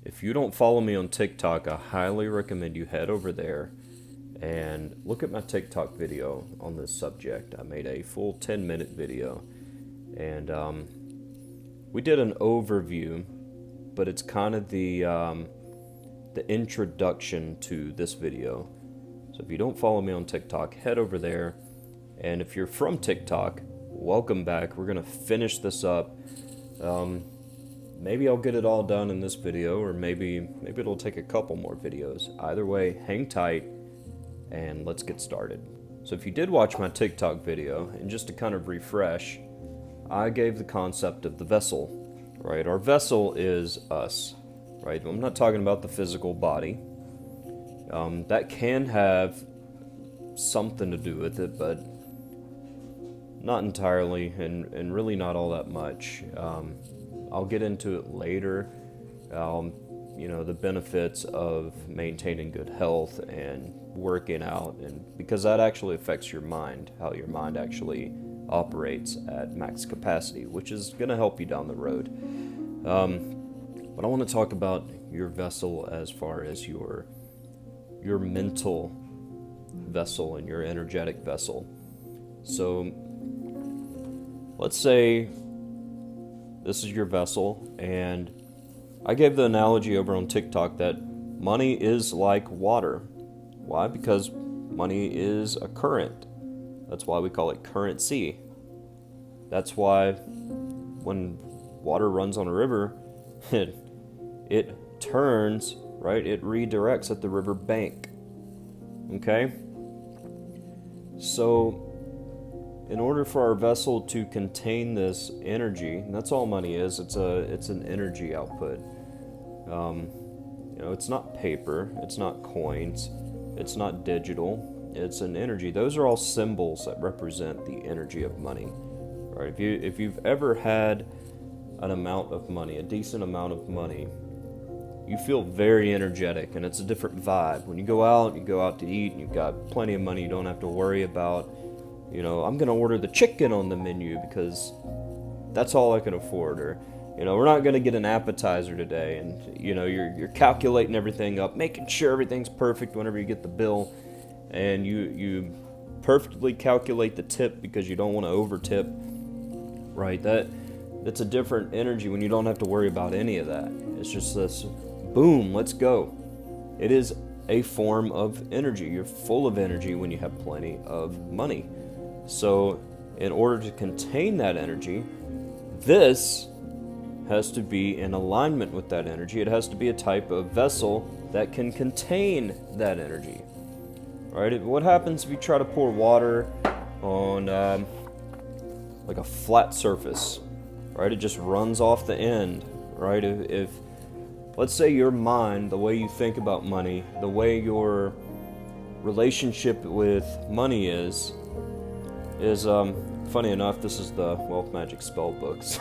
If you don't follow me on TikTok, I highly recommend you head over there and look at my TikTok video on this subject. I made a full 10-minute video, and we did an overview, but it's kind of the introduction to this video. So if you don't follow me on TikTok, head over there. And if you're from TikTok, welcome back. We're gonna finish this up. Maybe I'll get it all done in this video, or maybe it'll take a couple more videos. Either way, hang tight and let's get started. So if you did watch my TikTok video, and just to kind of refresh, I gave the concept of the vessel, right? Our vessel is us, right? I'm not talking about the physical body. That can have something to do with it, but not entirely, and really not all that much. I'll get into it later, the benefits of maintaining good health and working out, and because that actually affects your mind, how your mind actually operates at max capacity, which is going to help you down the road. But I want to talk about your vessel as far as your mental vessel and your energetic vessel. So let's say this is your vessel, and I gave the analogy over on TikTok that money is like water. Why? Because money is a current. That's why we call it currency. That's why when water runs on a river, it turns, right? It redirects at the river bank. Okay? So in order for our vessel to contain this energy, and that's all money is, it's an energy output. It's not paper, it's not coins, it's not digital, it's an energy. Those are all symbols that represent the energy of money. Right? If you've ever had an amount of money, a decent amount of money, you feel very energetic, and it's a different vibe. When you go out to eat, and you've got plenty of money, you don't have to worry about, I'm going to order the chicken on the menu because that's all I can afford. Or, we're not going to get an appetizer today. And, you're calculating everything up, making sure everything's perfect whenever you get the bill. And you perfectly calculate the tip because you don't want to over tip. Right? That's a different energy when you don't have to worry about any of that. It's just this, boom, let's go. It is a form of energy. You're full of energy when you have plenty of money. So in order to contain that energy, this has to be in alignment with that energy. It has to be a type of vessel that can contain that energy. Right? What happens if you try to pour water on like a flat surface? Right? It just runs off the end. Right? If let's say your mind, the way you think about money, the way your relationship with money is funny enough, this is the Wealth Magic spell books.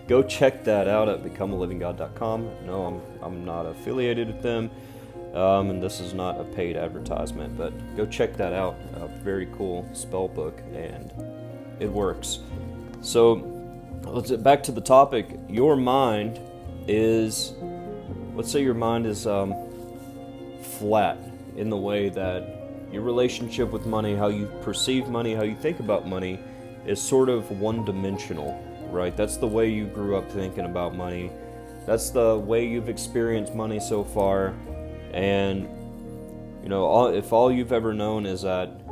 Go check that out at becomealivinggod.com. No, I'm not affiliated with them, and this is not a paid advertisement, but go check that out. A very cool spell book, and it works. So let's get back to the topic. Your mind is, let's say your mind is flat in the way that your relationship with money, how you perceive money, how you think about money, is sort of one-dimensional, right? That's the way you grew up thinking about money. That's the way you've experienced money so far. And, if all you've ever known is that,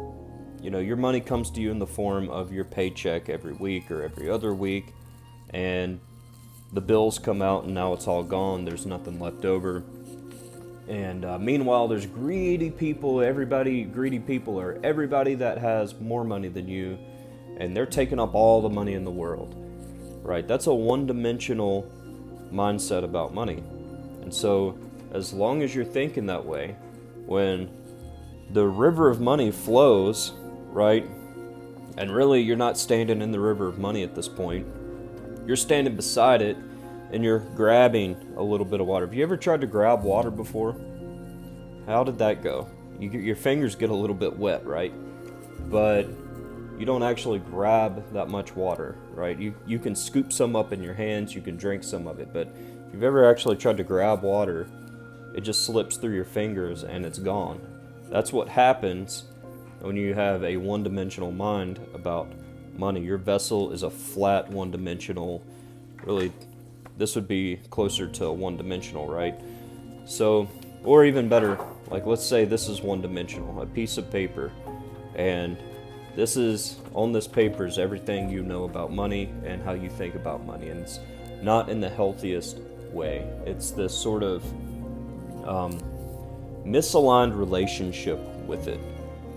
your money comes to you in the form of your paycheck every week or every other week, and the bills come out and now it's all gone. There's nothing left over. And meanwhile, there's greedy people that has more money than you, and they're taking up all the money in the world, right? That's a one-dimensional mindset about money. And so as long as you're thinking that way, when the river of money flows, right, and really you're not standing in the river of money at this point, you're standing beside it, and you're grabbing a little bit of water. Have you ever tried to grab water before? How did that go? Your fingers get a little bit wet, right? But you don't actually grab that much water, right? You can scoop some up in your hands, you can drink some of it, but If you've ever actually tried to grab water, it just slips through your fingers and it's gone. That's what happens when you have a one-dimensional mind about money. Your vessel is a flat one-dimensional, really, this would be closer to one-dimensional, right? So, or even better, like let's say this is one-dimensional, a piece of paper, and this is, on this paper is everything you know about money and how you think about money, and it's not in the healthiest way. It's this sort of misaligned relationship with it.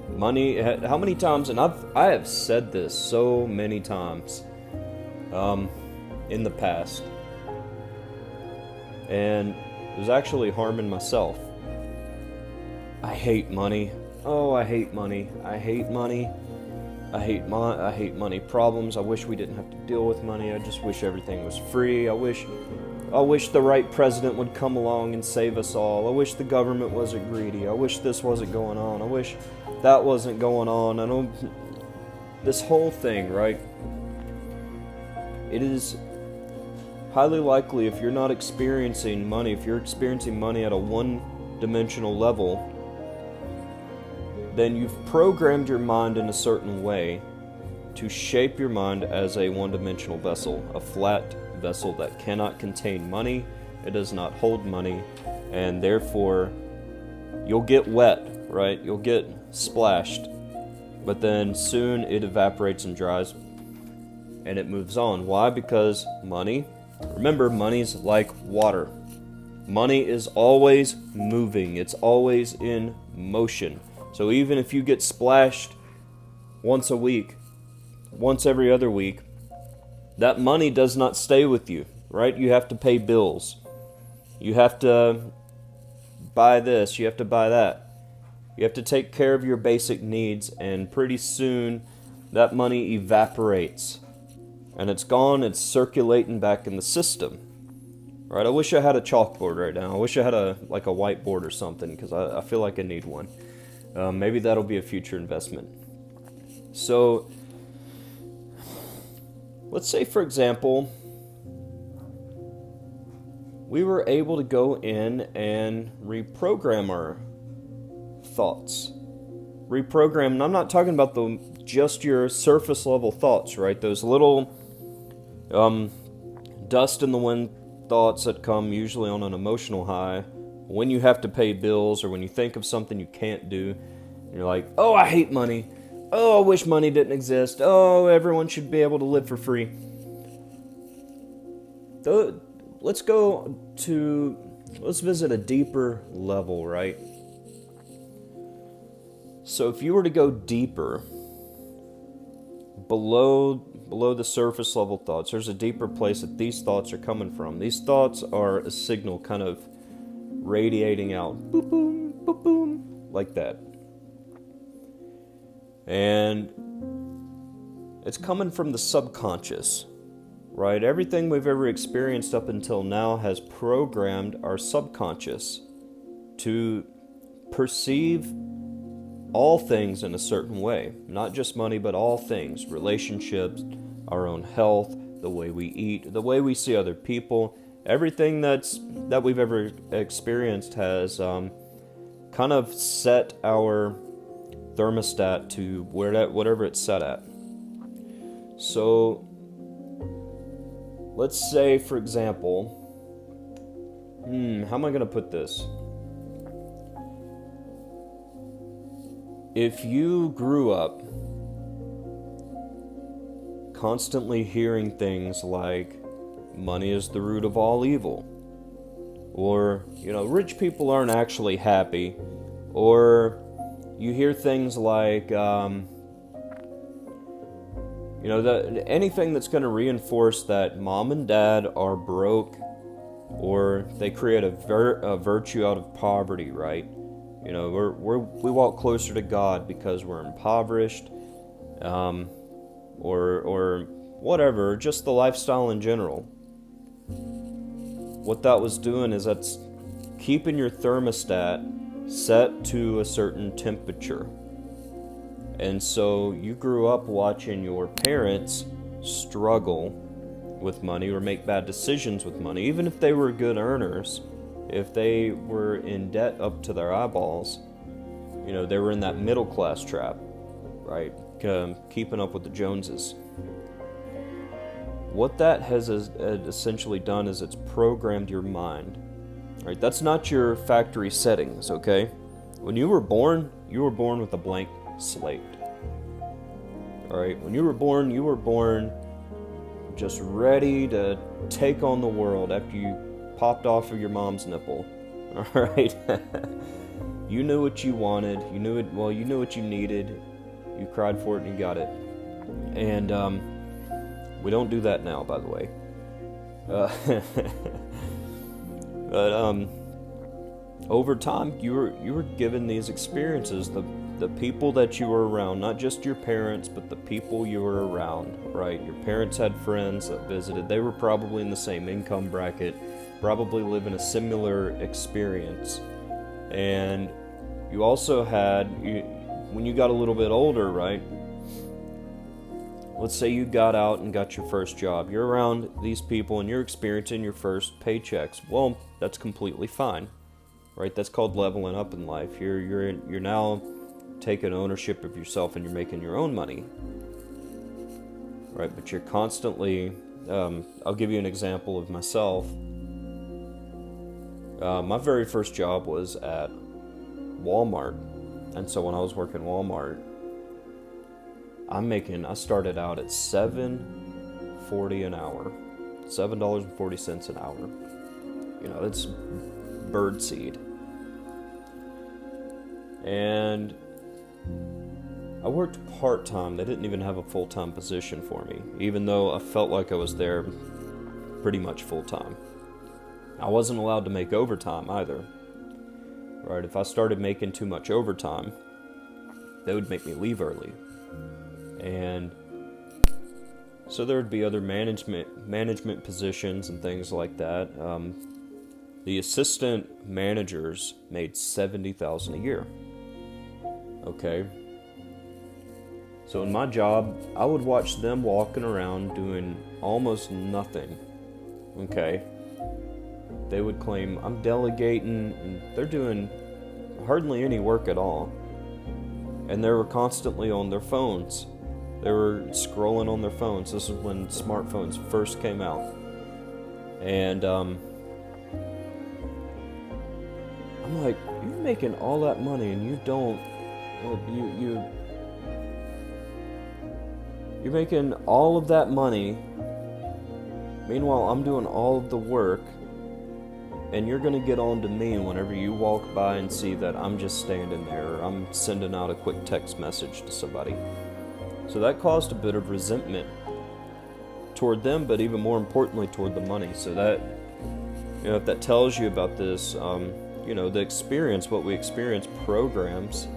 Money, how many times, and I have said this so many times in the past, and it was actually harming myself. I hate money. Oh, I hate money. I hate money. I hate money problems. I wish we didn't have to deal with money. I just wish everything was free. I wish the right president would come along and save us all. I wish the government wasn't greedy. I wish this wasn't going on. I wish that wasn't going on. I don't. This whole thing, right? It is highly likely, if you're not experiencing money, if you're experiencing money at a one-dimensional level, then you've programmed your mind in a certain way to shape your mind as a one-dimensional vessel, a flat vessel that cannot contain money, it does not hold money, and therefore you'll get wet, right? You'll get splashed, but then soon it evaporates and dries and it moves on. Why? Because money, remember, money's like water. Money is always moving, it's always in motion. So even if you get splashed once a week, once every other week, that money does not stay with you, right? You have to pay bills. You have to buy this, you have to buy that. You have to take care of your basic needs, and pretty soon that money evaporates. And it's gone, it's circulating back in the system. Right? I wish I had a chalkboard right now. I wish I had a whiteboard or something, because I feel like I need one. Maybe that'll be a future investment. So, let's say, for example, we were able to go in and reprogram our thoughts. Reprogram, and I'm not talking about just your surface level thoughts, right? Those little dust in the wind thoughts that come usually on an emotional high when you have to pay bills or when you think of something you can't do. And you're like, oh, I hate money. Oh, I wish money didn't exist. Oh, everyone should be able to live for free. Let's visit a deeper level, right? So if you were to go deeper, below the surface level thoughts, there's a deeper place that these thoughts are coming from. These thoughts are a signal kind of radiating out, boop, boom, boop, boom, like that. And it's coming from the subconscious, right? Everything we've ever experienced up until now has programmed our subconscious to perceive all things in a certain way. Not just money, but all things. Relationships, our own health, the way we eat, the way we see other people. Everything that we've ever experienced has kind of set our thermostat to whatever it's set at. So let's say, for example, how am I going to put this? If you grew up constantly hearing things like money is the root of all evil, or, rich people aren't actually happy, or you hear things like, anything that's going to reinforce that mom and dad are broke, or they create a virtue out of poverty, right? We walk closer to God because we're impoverished, or whatever, just the lifestyle in general. What that was doing is that's keeping your thermostat set to a certain temperature. And so you grew up watching your parents struggle with money or make bad decisions with money, even if they were good earners, if they were in debt up to their eyeballs, they were in that middle class trap, right? Keeping up with the Joneses. What that has essentially done is it's programmed your mind, right? That's not your factory settings, okay? When you were born with a blank slate. All right, when you were born just ready to take on the world after you popped off of your mom's nipple. All right, you knew what you wanted. You knew what you needed. You cried for it and you got it. And we don't do that now, by the way. But over time, you were given these experiences. The people that you were around, not just your parents, but the people you were around, right? Your parents had friends that visited. They were probably in the same income bracket, probably living a similar experience. And you also had, when you got a little bit older, right? Let's say you got out and got your first job. You're around these people and you're experiencing your first paychecks. Well, that's completely fine, right? That's called leveling up in life. You're now taking ownership of yourself and you're making your own money, right? But you're constantly, I'll give you an example of myself. My very first job was at Walmart. And so when I was working Walmart, I started out at $7.40 an hour. $7.40 an hour. That's birdseed. And I worked part-time. They didn't even have a full-time position for me, even though I felt like I was there pretty much full-time. I wasn't allowed to make overtime either. Right? If I started making too much overtime, they would make me leave early. And so there would be other management positions and things like that. The assistant managers made $70,000 a year. Okay. So in my job, I would watch them walking around doing almost nothing. Okay. They would claim, I'm delegating, and they're doing hardly any work at all. And they were constantly on their phones. They were scrolling on their phones. This is when smartphones first came out. And I'm like, you're making all that money and you don't, you're making all of that money. Meanwhile, I'm doing all of the work. And you're going to get on to me whenever you walk by and see that I'm just standing there, or I'm sending out a quick text message to somebody. So that caused a bit of resentment toward them, but even more importantly toward the money. So that, if that tells you about this, the experience, what we experience programs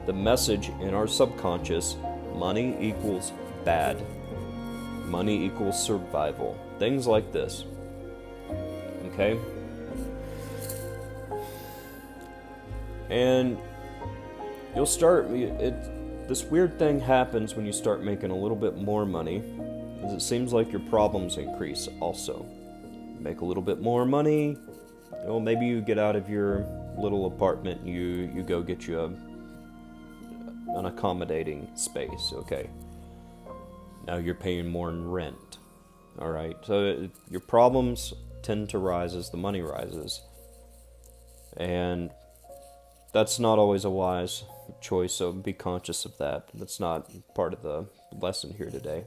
the message in our subconscious: money equals bad. Money equals survival. Things like this. Okay? And you'll start, this weird thing happens when you start making a little bit more money, is it seems like your problems increase also. Make a little bit more money, maybe you get out of your little apartment and you go get you an accommodating space, okay? Now you're paying more in rent, alright? So your problems tend to rise as the money rises. And that's not always a wise choice, so be conscious of that. That's not part of the lesson here today.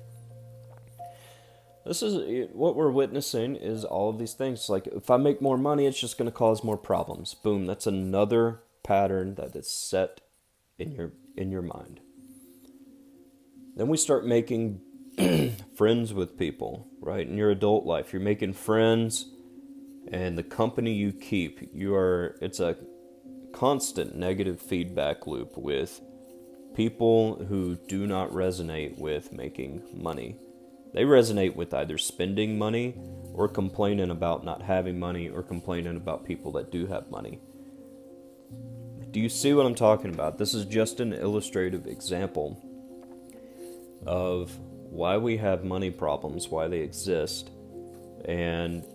This is what we're witnessing is all of these things. Like, if I make more money, it's just going to cause more problems. Boom, that's another pattern that is set in your mind. Then we start making friends with people, right? In your adult life, you're making friends, and the company you keep, it's a constant negative feedback loop with people who do not resonate with making money. They resonate with either spending money or complaining about not having money or complaining about people that do have money. Do you see what I'm talking about? This is just an illustrative example of why we have money problems, why they exist. And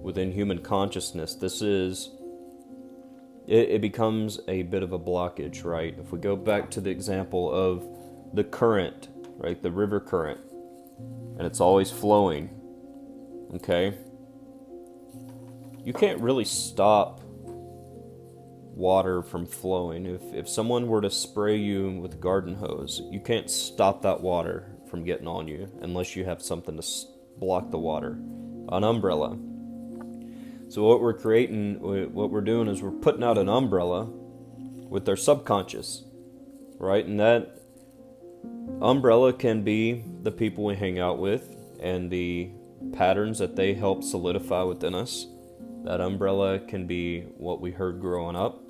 within human consciousness, it becomes a bit of a blockage, right? If we go back to the example of the current, right, the river current, and it's always flowing, okay? You can't really stop water from flowing. If someone were to spray you with a garden hose, you can't stop that water from getting on you unless you have something to block the water, an umbrella. So what we're doing is we're putting out an umbrella with our subconscious, right? And that umbrella can be the people we hang out with and the patterns that they help solidify within us. That umbrella can be what we heard growing up.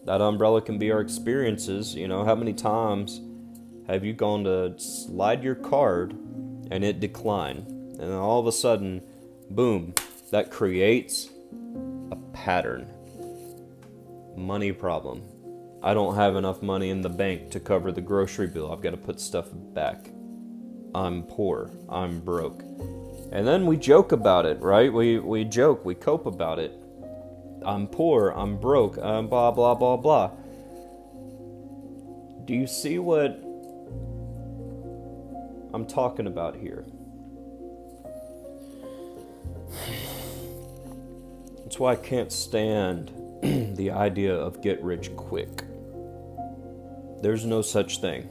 That umbrella can be our experiences. You know, how many times have you gone to slide your card and it declined? And then all of a sudden, boom, that creates a pattern. Money problem. I don't have enough money in the bank to cover the grocery bill. I've got to put stuff back. I'm poor. I'm broke. And then we joke about it, right? We joke, we cope about it. I'm poor, I'm broke, blah, blah, blah, blah. Do you see what I'm talking about here? That's why I can't stand the idea of get rich quick. There's no such thing.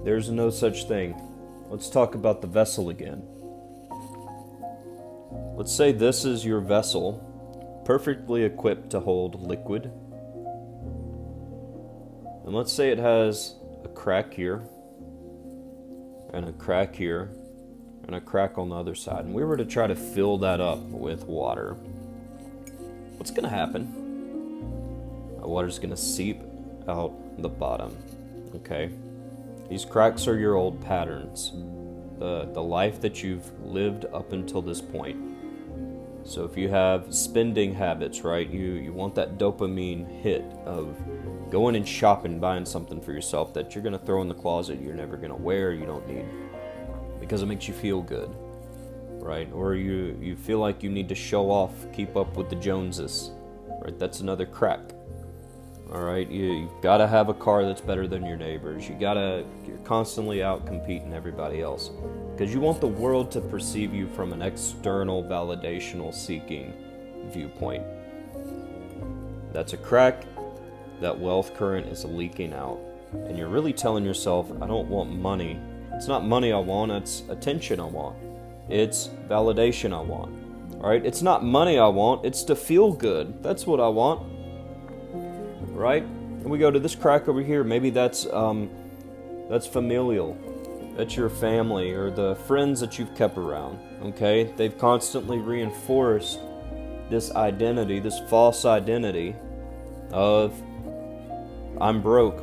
There's no such thing. Let's talk about the vessel again. Let's say this is your vessel, perfectly equipped to hold liquid. And let's say it has a crack here, and a crack here, and a crack on the other side. And we were to try to fill that up with water. What's going to happen? The water's going to seep out the bottom, okay? These cracks are your old patterns, the life that you've lived up until this point. So if you have spending habits, right, you want that dopamine hit of going and shopping, buying something for yourself that you're going to throw in the closet, you're never going to wear, you don't need, because it makes you feel good, right? Or you feel like you need to show off, keep up with the Joneses, right? That's another crack. All right, you've got to have a car that's better than your neighbors. You're constantly out competing everybody else because you want the world to perceive you from an external validational seeking viewpoint. That's a crack. That wealth current is leaking out. And you're really telling yourself, I don't want money. It's not money I want, it's attention I want. It's validation I want. All right, it's not money I want, it's to feel good. That's what I want. Right? And we go to this crack over here. Maybe that's familial. That's your family or the friends that you've kept around. Okay? They've constantly reinforced this identity, this false identity of I'm broke,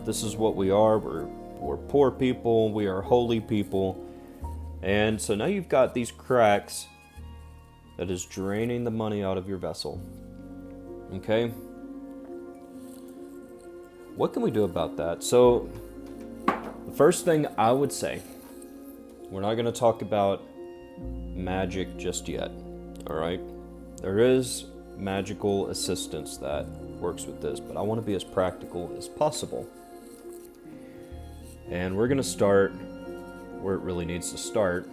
this is what we are, we're poor people, we are holy people. And so now you've got these cracks that is draining the money out of your vessel. Okay? What can we do about that? So, the first thing I would say, we're not going to talk about magic just yet, all right? There is magical assistance that works with this, but I want to be as practical as possible. And we're going to start where it really needs to start.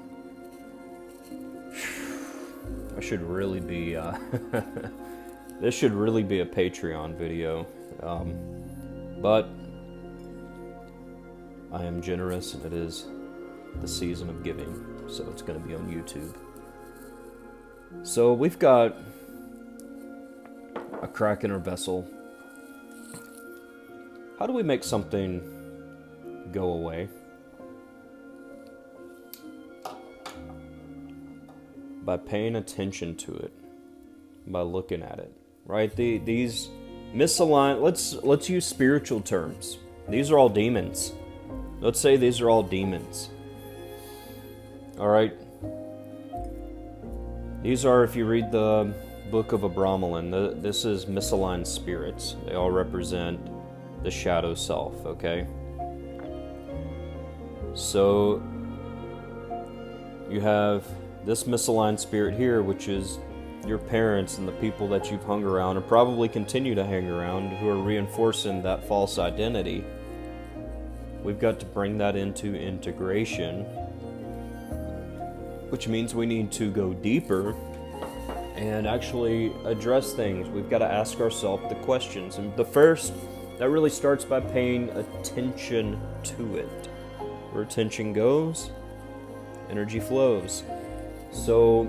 I should really be, this should really be a Patreon video. But I am generous, and it is the season of giving, so it's going to be on YouTube. So we've got a crack in our vessel. How do we make something go away? By paying attention to it, by looking at it, right? These misaligned, let's use spiritual terms. These are all demons. Let's say these are all demons. All right. These are, if you read the book of Abramelin, this is misaligned spirits. They all represent the shadow self, okay? So you have this misaligned spirit here, which is your parents and the people that you've hung around or probably continue to hang around who are reinforcing that false identity. We've got to bring that into integration, which means we need to go deeper and actually address things. We've got to ask ourselves the questions. And the first, that really starts by paying attention to it. Where attention goes, energy flows. So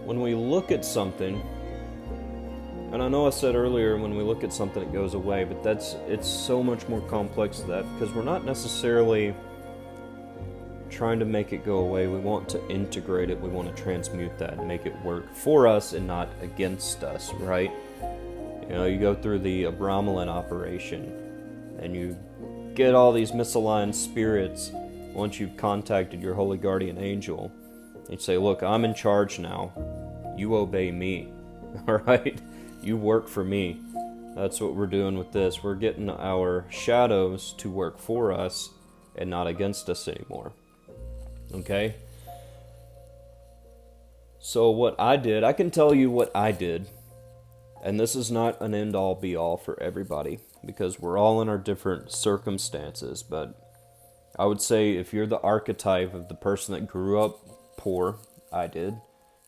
when we look at something, and I know I said earlier when we look at something it goes away, but it's so much more complex than that, because we're not necessarily trying to make it go away. We want to integrate it. We want to transmute that and make it work for us and not against us, right? You know, you go through the Abramelin operation and you get all these misaligned spirits. Once you've contacted your holy guardian angel, you say, look, I'm in charge now. You obey me, all right? You work for me. That's what we're doing with this. We're getting our shadows to work for us and not against us anymore. Okay? So what I did, I can tell you what I did, and this is not an end-all be-all for everybody, because we're all in our different circumstances, but I would say if you're the archetype of the person that grew up poor, I did.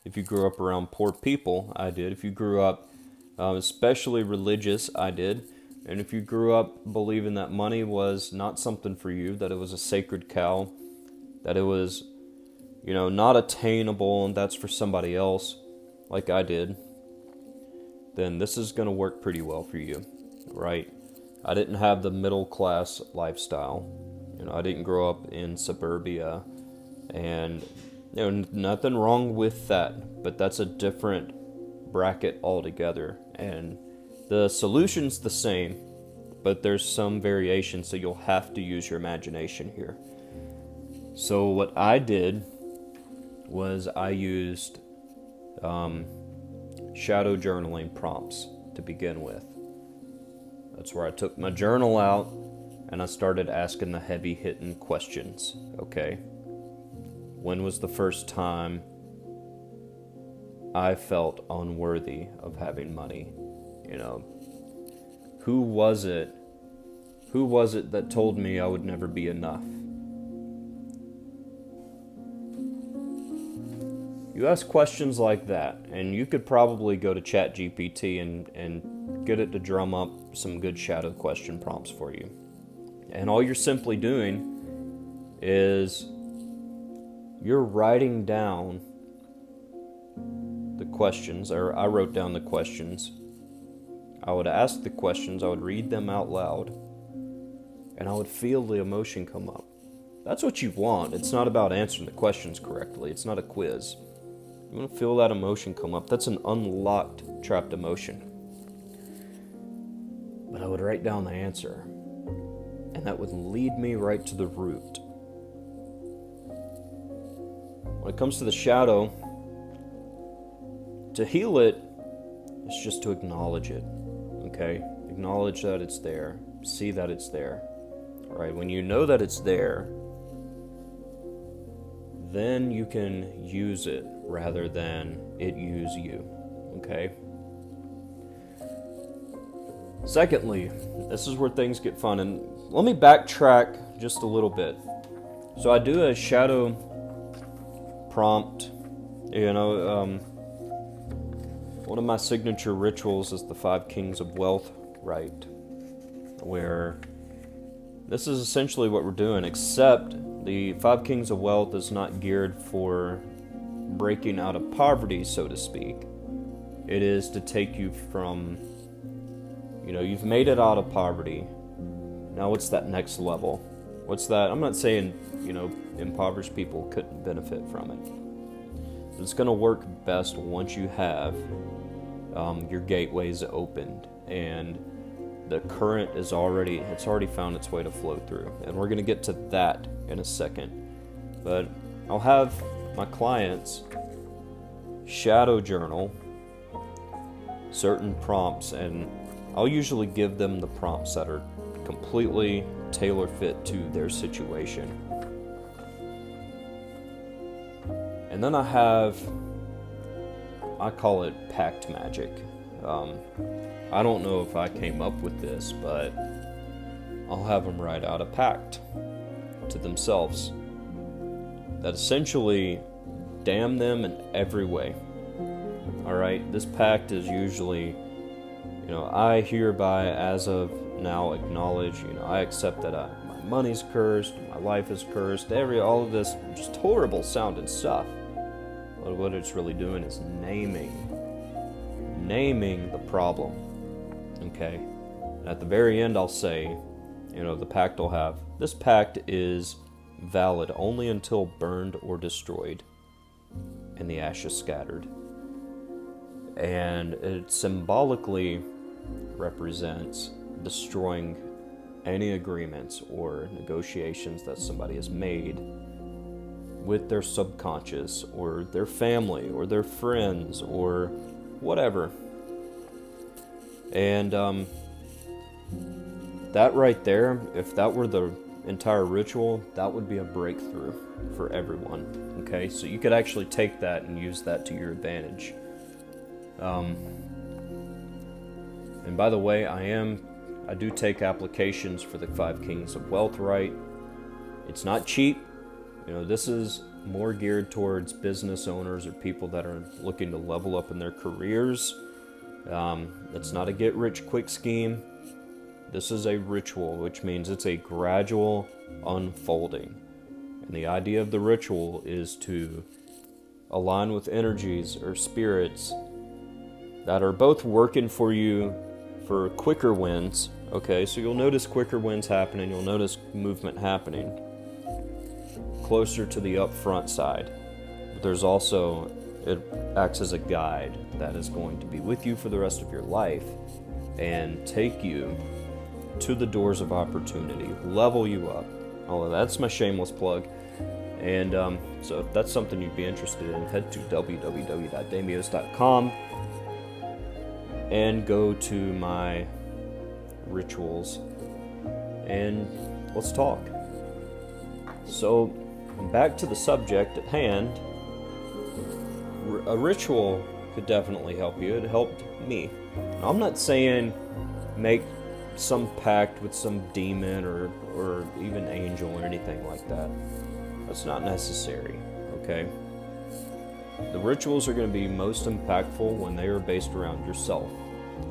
If you grew up around poor people, I did. If you grew up especially religious, I did. And if you grew up believing that money was not something for you, that it was a sacred cow, that it was, you know, not attainable and that's for somebody else, like I did, then this is going to work pretty well for you, right? I didn't have the middle class lifestyle. You know, I didn't grow up in suburbia, and you know, nothing wrong with that, but that's a different bracket altogether. And the solution's the same, but there's some variation, so you'll have to use your imagination here. So what I did was I used shadow journaling prompts to begin with. That's where I took my journal out and I started asking the heavy-hitting questions. Okay, when was the first time I felt unworthy of having money? You know, who was it that told me I would never be enough? You ask questions like that, and you could probably go to ChatGPT and get it to drum up some good shadow question prompts for you. And all you're simply doing is you're writing down the questions, or I wrote down the questions. I would ask the questions, I would read them out loud, and I would feel the emotion come up. That's what you want. It's not about answering the questions correctly. It's not a quiz. You want to feel that emotion come up. That's an unlocked, trapped emotion. But I would write down the answer, and that would lead me right to the root. When it comes to the shadow, to heal it, it's just to acknowledge it, okay? Acknowledge that it's there. See that it's there, all right? When you know that it's there, then you can use it rather than it use you, okay? Secondly, this is where things get fun, and let me backtrack just a little bit. So I do a shadow prompt, you know, one of my signature rituals is the 5 Kings of Wealth rite, where this is essentially what we're doing, except the 5 Kings of Wealth is not geared for breaking out of poverty, so to speak. It is to take you from, you know, you've made it out of poverty. Now what's that next level? What's that? I'm not saying, you know, impoverished people couldn't benefit from it. It's going to work best once you have your gateways opened and the current is already found its way to flow through. And we're going to get to that in a second. But I'll have my clients shadow journal certain prompts, and I'll usually give them the prompts that are completely tailor fit to their situation. And then I call it pact magic. I don't know if I came up with this, but I'll have them write out a pact to themselves that essentially damn them in every way. Alright, this pact is usually, I hereby, as of now, acknowledge, I accept that my money's cursed, my life is cursed, all of this just horrible sounding stuff. But what it's really doing is naming the problem. Okay? And at the very end, I'll say, the pact will have, this pact is valid only until burned or destroyed and the ashes scattered. And it symbolically represents destroying any agreements or negotiations that somebody has made with their subconscious or their family or their friends or whatever. And that right there, if that were the entire ritual, that would be a breakthrough for everyone. Okay, so you could actually take that and use that to your advantage. And by the way, I do take applications for the 5 Kings of Wealth, right? It's not cheap. This is more geared towards business owners or people that are looking to level up in their careers. It's not a get-rich-quick scheme. This is a ritual, which means it's a gradual unfolding. And the idea of the ritual is to align with energies or spirits that are both working for you for quicker wins. Okay, so you'll notice quicker wins happening. You'll notice movement happening closer to the upfront side. But there's also, it acts as a guide that is going to be with you for the rest of your life and take you to the doors of opportunity, level you up. Oh, that's my shameless plug. And so if that's something you'd be interested in, head to www.damios.com and go to my rituals and let's talk. So back to the subject at hand. A ritual could definitely help you. It helped me. Now, I'm not saying make some pact with some demon or even angel or anything like that. That's not necessary, okay? The rituals are going to be most impactful when they are based around yourself,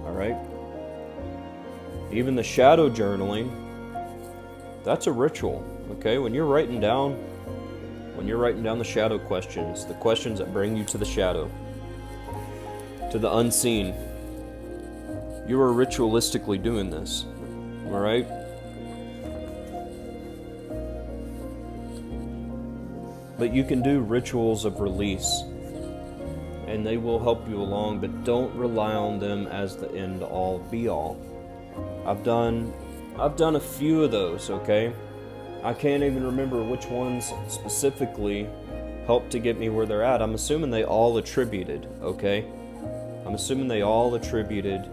all right? Even the shadow journaling, that's a ritual, okay? When you're writing down the shadow questions, the questions that bring you to the shadow, to the unseen, you are ritualistically doing this, all right? But you can do rituals of release, and they will help you along, but don't rely on them as the end-all, be-all. I've done a few of those, okay? I can't even remember which ones specifically helped to get me where they're at. I'm assuming they all attributed, okay? I'm assuming they all attributed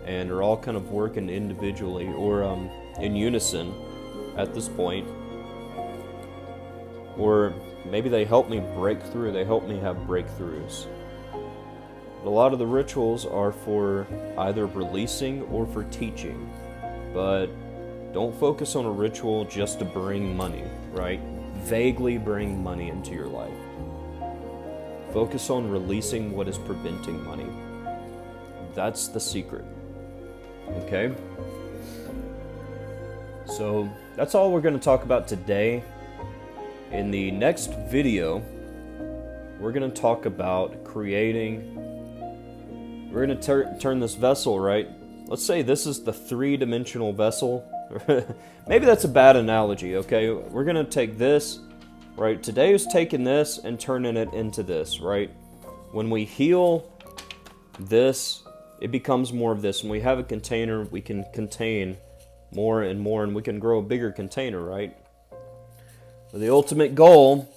and are all kind of working individually or in unison at this point. Or maybe they help me break through. They help me have breakthroughs. A lot of the rituals are for either releasing or for teaching. But don't focus on a ritual just to bring money, right? Vaguely bring money into your life. Focus on releasing what is preventing money. That's the secret. Okay? So that's all we're going to talk about today. In the next video, we're going to talk about creating. We're going to turn this vessel, right? Let's say this is the 3-dimensional vessel. Maybe that's a bad analogy, okay? We're going to take this, right? Today is taking this and turning it into this, right? When we heal this, it becomes more of this. When we have a container, we can contain more and more, and we can grow a bigger container, right? But the ultimate goal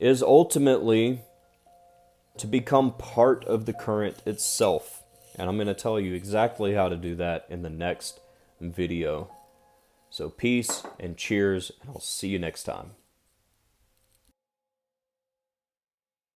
is ultimately to become part of the current itself. And I'm going to tell you exactly how to do that in the next video. So peace and cheers, and I'll see you next time.